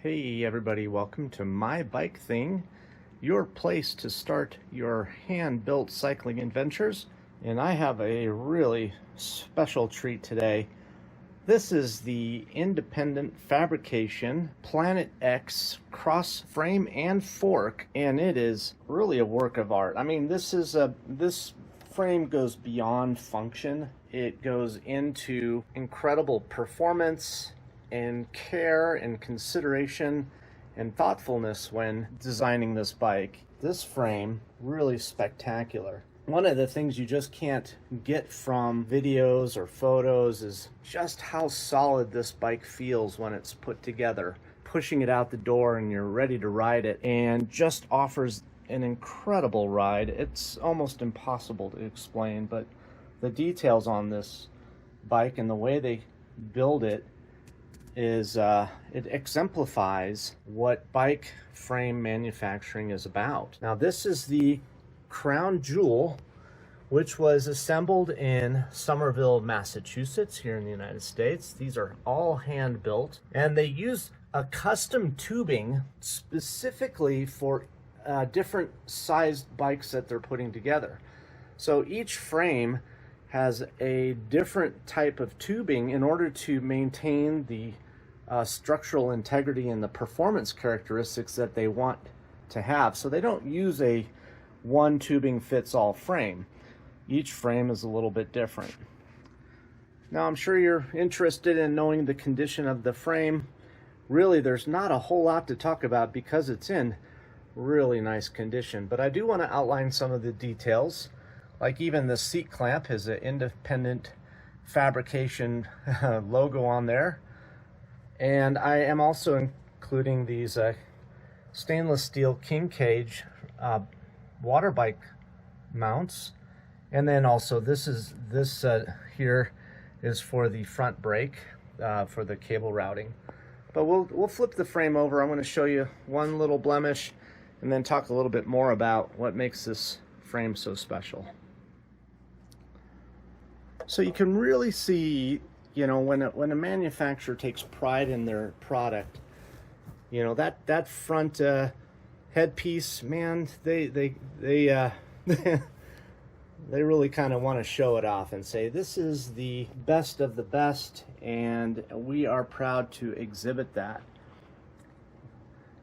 Hey everybody, welcome to My Bike Thing, your place to start your hand-built cycling adventures. And I have a really special treat today. This is the Independent Fabrication Planet X cross frame and fork, and it is really a work of art. I mean, this frame goes beyond function. It goes into incredible performance and care and consideration and thoughtfulness when designing this bike. This frame, really spectacular. One of the things you just can't get from videos or photos is just how solid this bike feels when it's put together. Pushing it out the door and you're ready to ride it, and just offers an incredible ride. It's almost impossible to explain, but the details on this bike and the way they build it is it exemplifies what bike frame manufacturing is about. Now, this is the crown jewel, which was assembled in Somerville, Massachusetts, here in the United States. These are all hand built, and they use a custom tubing specifically for different sized bikes that they're putting together. So each frame has a different type of tubing in order to maintain the structural integrity and the performance characteristics that they want to have. So they don't use a one tubing fits all frame. Each frame is a little bit different. Now, I'm sure you're interested in knowing the condition of the frame. Really, there's not a whole lot to talk about because it's in really nice condition, but I do want to outline some of the details. Like even the seat clamp has an Independent Fabrication logo on there. And I am also including these stainless steel king cage water bike mounts. And then also this here is for the front brake for the cable routing. But we'll flip the frame over. I'm going to show you one little blemish and then talk a little bit more about what makes this frame so special. So you can really see, you know, when a manufacturer takes pride in their product, you know, that front headpiece, man, they really kind of want to show it off and say this is the best of the best, and we are proud to exhibit that.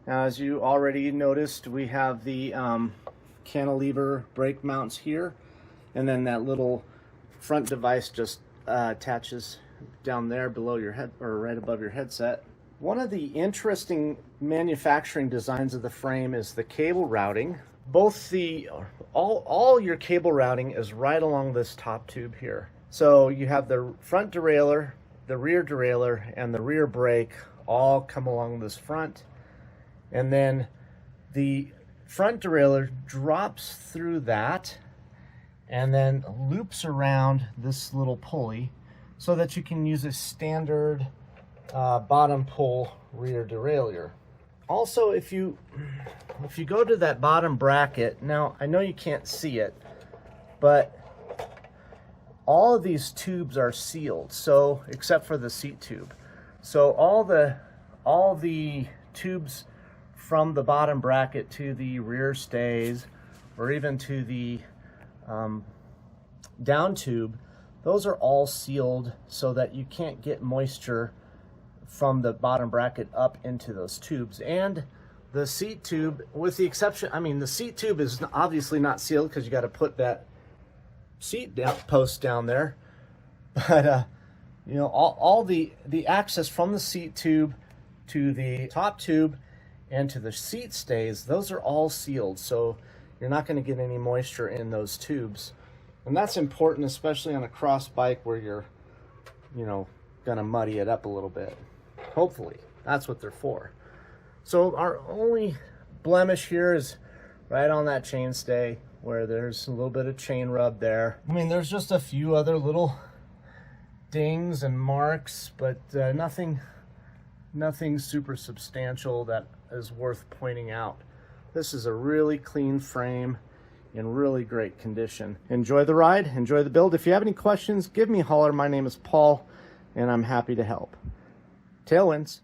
Now, as you already noticed, we have the cantilever brake mounts here, and then that little front device just attaches down there below your head, or right above your headset. One of the interesting manufacturing designs of the frame is the cable routing. All your cable routing is right along this top tube here. So you have the front derailleur, the rear derailleur, and the rear brake all come along this front. And then the front derailleur drops through that and then loops around this little pulley so that you can use a standard bottom pull rear derailleur. Also, if you go to that bottom bracket, now I know you can't see it, but all of these tubes are sealed, so except for the seat tube. So all the tubes from the bottom bracket to the rear stays, or even to the down tube, those are all sealed so that you can't get moisture from the bottom bracket up into those tubes. And the seat tube, with the exception, I mean, the seat tube is obviously not sealed because you got to put that seat post down there. But you know, all the access from the seat tube to the top tube and to the seat stays, those are all sealed, so you're not going to get any moisture in those tubes. And that's important, especially on a cross bike where you're, you know, going to muddy it up a little bit. Hopefully, that's what they're for. So our only blemish here is right on that chainstay where there's a little bit of chain rub there. I mean, there's just a few other little dings and marks, but nothing super substantial that is worth pointing out. This is a really clean frame in really great condition. Enjoy the ride, enjoy the build. If you have any questions, give me a holler. My name is Paul, and I'm happy to help. Tailwinds.